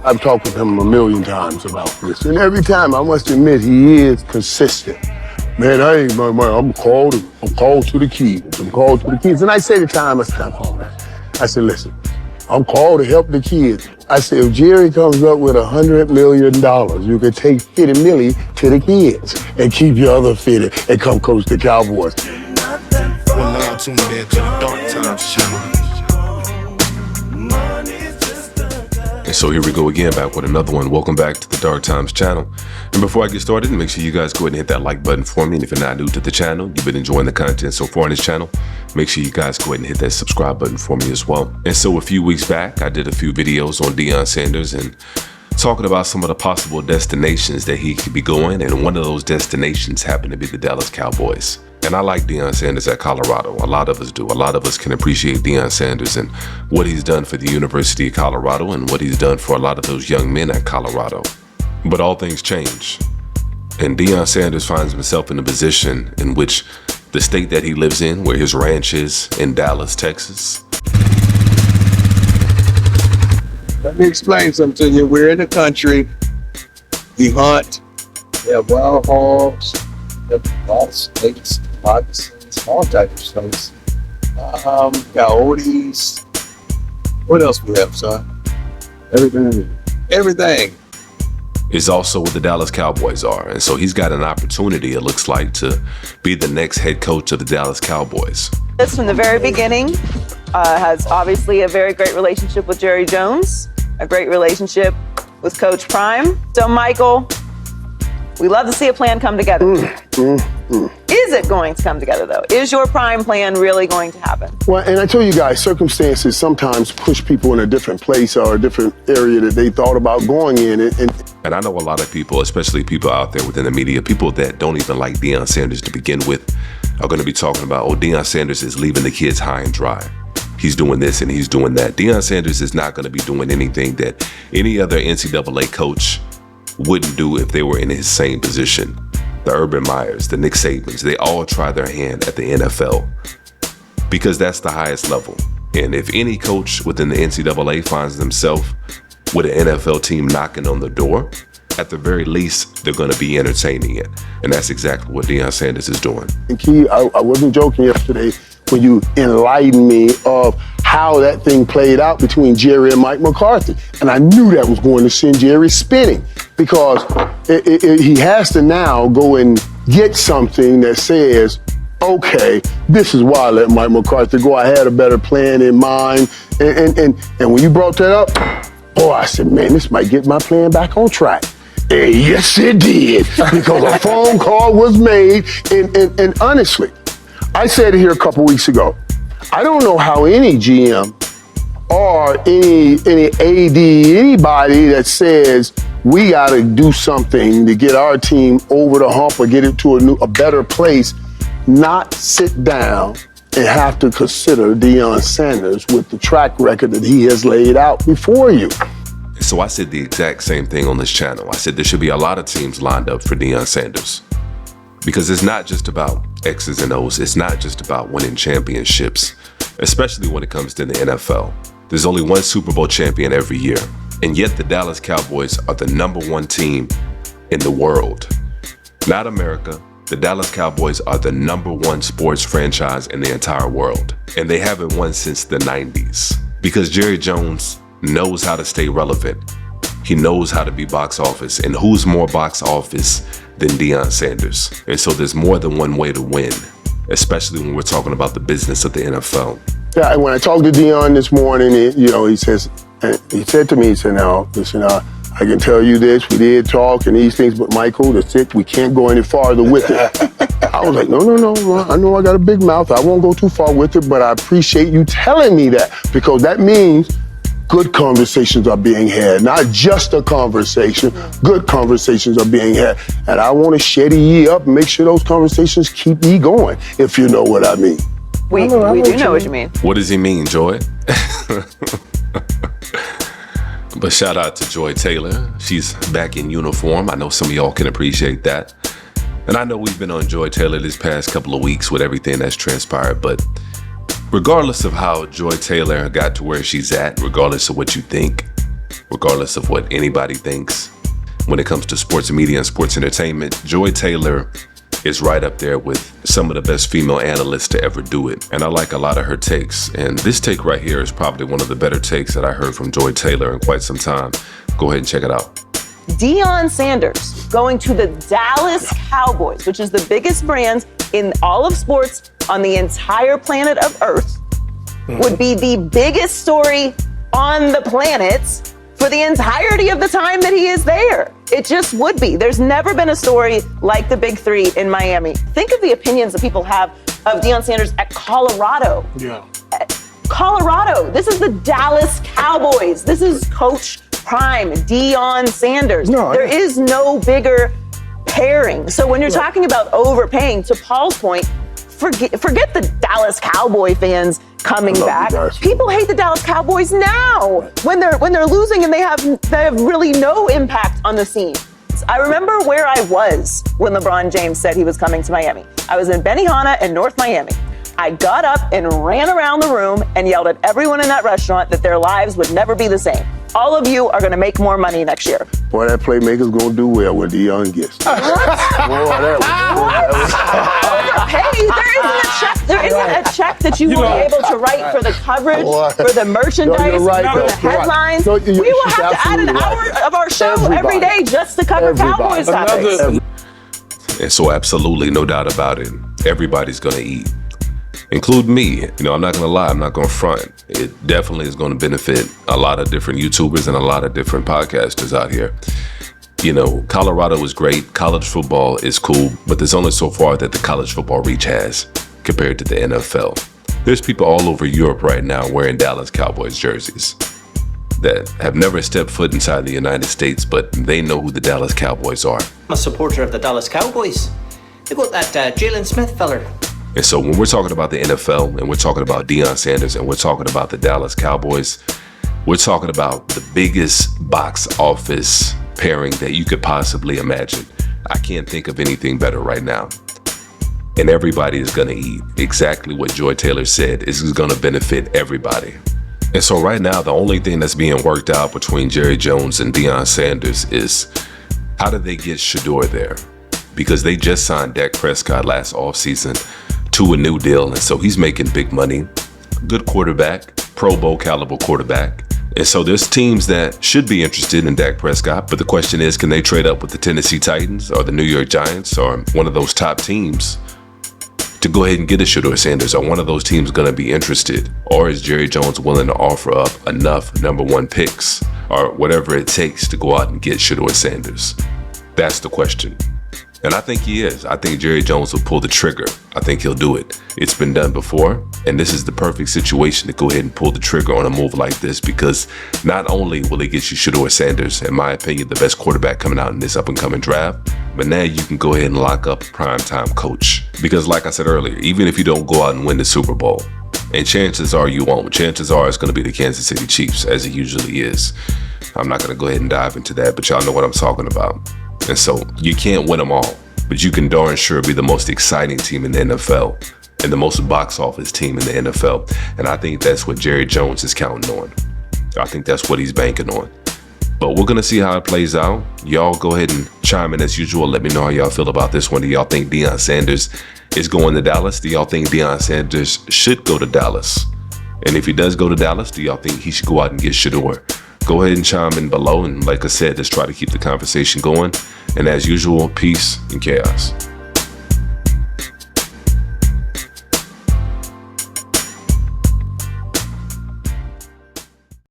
I've talked with him a million times about this, and every time I must admit he is consistent. Man, I ain't my man. I'm called to the kids. And I say to Tom, I said, listen, I'm called to help the kids. I said, if Jerry comes up with $100 million, you can take $50 million to the kids and keep your other 50 and come coach the Cowboys. Well, now tuned in to the Dark Times channel. And so here we go again, back with another one. Welcome back to the Dark Times channel. And before I get started, make sure you guys go ahead and hit that like button for me. And if you're not new to the channel, you've been enjoying the content so far on this channel, make sure you guys go ahead and hit that subscribe button for me as well. And so a few weeks back, I did a few videos on Deion Sanders and talking about some of the possible destinations that he could be going. And one of those destinations happened to be the Dallas Cowboys. And I like Deion Sanders at Colorado. A lot of us do. A lot of us can appreciate Deion Sanders and what he's done for the University of Colorado and what he's done for a lot of those young men at Colorado. But all things change. And Deion Sanders finds himself in a position in which the state that he lives in, where his ranch is in Dallas, Texas. Let me explain something to you. We're in the country. We hunt. We have wild hogs. We have a lot of snakes, moccasins, all types of snakes. Coyotes. What else we have, son? Everything. Is also what the Dallas Cowboys are. And so he's got an opportunity, it looks like, to be the next head coach of the Dallas Cowboys. This from the very beginning has obviously a very great relationship with Jerry Jones, a great relationship with Coach Prime. So Michael, we love to see a plan come together. Is it going to come together though? Is your Prime plan really going to happen? Well, and I tell you guys, circumstances sometimes push people in a different place or a different area that they thought about going in. And I know a lot of people, especially people out there within the media, people that don't even like Deion Sanders to begin with, are going to be talking about, oh, Deion Sanders is leaving the kids high and dry. He's doing this and he's doing that. Deion Sanders is not going to be doing anything that any other NCAA coach wouldn't do if they were in his same position. The Urban Meyers, the Nick Sabans, they all try their hand at the NFL because that's the highest level. And if any coach within the NCAA finds themselves with an NFL team knocking on the door, at the very least, they're going to be entertaining it. And that's exactly what Deion Sanders is doing. And Key, I wasn't joking yesterday when you enlightened me of how that thing played out between Jerry and Mike McCarthy. And I knew that was going to send Jerry spinning because he has to now go and get something that says, okay, this is why I let Mike McCarthy go. I had a better plan in mind. And when you brought that up, oh, I said, man, this might get my plan back on track. And yes, it did, because a phone call was made. And honestly, I said it here a couple weeks ago. I don't know how any GM or any AD, anybody that says we got to do something to get our team over the hump or get it to a better place, not sit down and have to consider Deion Sanders with the track record that he has laid out before you. So I said the exact same thing on this channel. I said there should be a lot of teams lined up for Deion Sanders because it's not just about X's and O's. It's not just about winning championships, especially when it comes to the NFL. There's only one Super Bowl champion every year. And yet the Dallas Cowboys are the #1 team in the world. Not America. The Dallas Cowboys are the #1 sports franchise in the entire world. And they haven't won since the 90s because Jerry Jones knows how to stay relevant. He knows how to be box office. And who's more box office than Deion Sanders? And so there's more than one way to win, especially when we're talking about the business of the NFL. Yeah, when I talked to Deion this morning, he said to me, now, listen, I can tell you this, we did talk and these things, but Michael, that's it, we can't go any farther with it. I was like, no, I know I got a big mouth, I won't go too far with it, but I appreciate you telling me that because that means good conversations are being had, not just a conversation, good conversations are being had. And I want to shady ye up and make sure those conversations keep ye going, if you know what I mean. We do know what you mean. What does he mean, Joy? But shout out to Joy Taylor. She's back in uniform. I know some of y'all can appreciate that. And I know we've been on Joy Taylor this past couple of weeks with everything that's transpired, but regardless of how Joy Taylor got to where she's at, regardless of what you think, regardless of what anybody thinks. When it comes to sports media and sports entertainment, Joy Taylor is right up there with some of the best female analysts to ever do it. And I like a lot of her takes. And this take right here is probably one of the better takes that I heard from Joy Taylor in quite some time. Go ahead and check it out. Deion Sanders going to the Dallas Cowboys, which is the biggest brand in all of sports on the entire planet of Earth, would be the biggest story on the planet for the entirety of the time that he is there. It just would be. There's never been a story like the Big Three in Miami. Think of the opinions that people have of Deion Sanders at Colorado. Yeah. Colorado. This is the Dallas Cowboys. This is Coach Prime, Deion Sanders. There is no bigger pairing. So when you're talking about overpaying, to Paul's point, forget the Dallas Cowboy fans coming back. People hate the Dallas Cowboys now when they're losing and they have really no impact on the scene. I remember where I was when LeBron James said he was coming to Miami. I was in Benihana in North Miami. I got up and ran around the room and yelled at everyone in that restaurant that their lives would never be the same. All of you are going to make more money next year. Boy, that playmaker's going to do well when Deion gets there. Hey, there isn't a check that you will be able to write for the coverage, for the merchandise, for the headlines. We will have to add an hour of our show every day just to cover Cowboys topics. And so absolutely, no doubt about it, everybody's going to eat. Include me. I'm not going to lie, I'm not going to front. It definitely is going to benefit a lot of different YouTubers and a lot of different podcasters out here. Colorado is great. College football is cool, but there's only so far that the college football reach has compared to the NFL. There's people all over Europe right now wearing Dallas Cowboys jerseys that have never stepped foot inside the United States, but they know who the Dallas Cowboys are. I'm a supporter of the Dallas Cowboys. They got that Jalen Smith feller. And so when we're talking about the NFL and we're talking about Deion Sanders and we're talking about the Dallas Cowboys, we're talking about the biggest box office pairing that you could possibly imagine. I can't think of anything better right now. And everybody is going to eat. Exactly what Joy Taylor said. This is going to benefit everybody. And so right now, the only thing that's being worked out between Jerry Jones and Deion Sanders is how do they get Shedeur there? Because they just signed Dak Prescott last offseason to a new deal, and so he's making big money. Good quarterback, Pro Bowl caliber quarterback. And so there's teams that should be interested in Dak Prescott, but the question is, can they trade up with the Tennessee Titans or the New York Giants or one of those top teams to go ahead and get a Shedeur Sanders? Are one of those teams going to be interested? Or is Jerry Jones willing to offer up enough number one picks or whatever it takes to go out and get Shedeur Sanders? That's the question. And I think he is. I think Jerry Jones will pull the trigger. I think he'll do it. It's been done before, and this is the perfect situation to go ahead and pull the trigger on a move like this, because not only will it get you Shedeur Sanders, in my opinion, the best quarterback coming out in this up-and-coming draft, but now you can go ahead and lock up a primetime coach. Because like I said earlier, even if you don't go out and win the Super Bowl, and chances are you won't, chances are it's going to be the Kansas City Chiefs, as it usually is. I'm not going to go ahead and dive into that, but y'all know what I'm talking about. And so you can't win them all, but you can darn sure be the most exciting team in the NFL and the most box office team in the NFL. And I think that's what Jerry Jones is counting on. I think that's what he's banking on. But we're going to see how it plays out. Y'all go ahead and chime in as usual. Let me know how y'all feel about this one. Do y'all think Deion Sanders is going to Dallas? Do y'all think Deion Sanders should go to Dallas? And if he does go to Dallas, do y'all think he should go out and get Shedeur? Go ahead and chime in below. And like I said, let's try to keep the conversation going. And as usual, peace and chaos.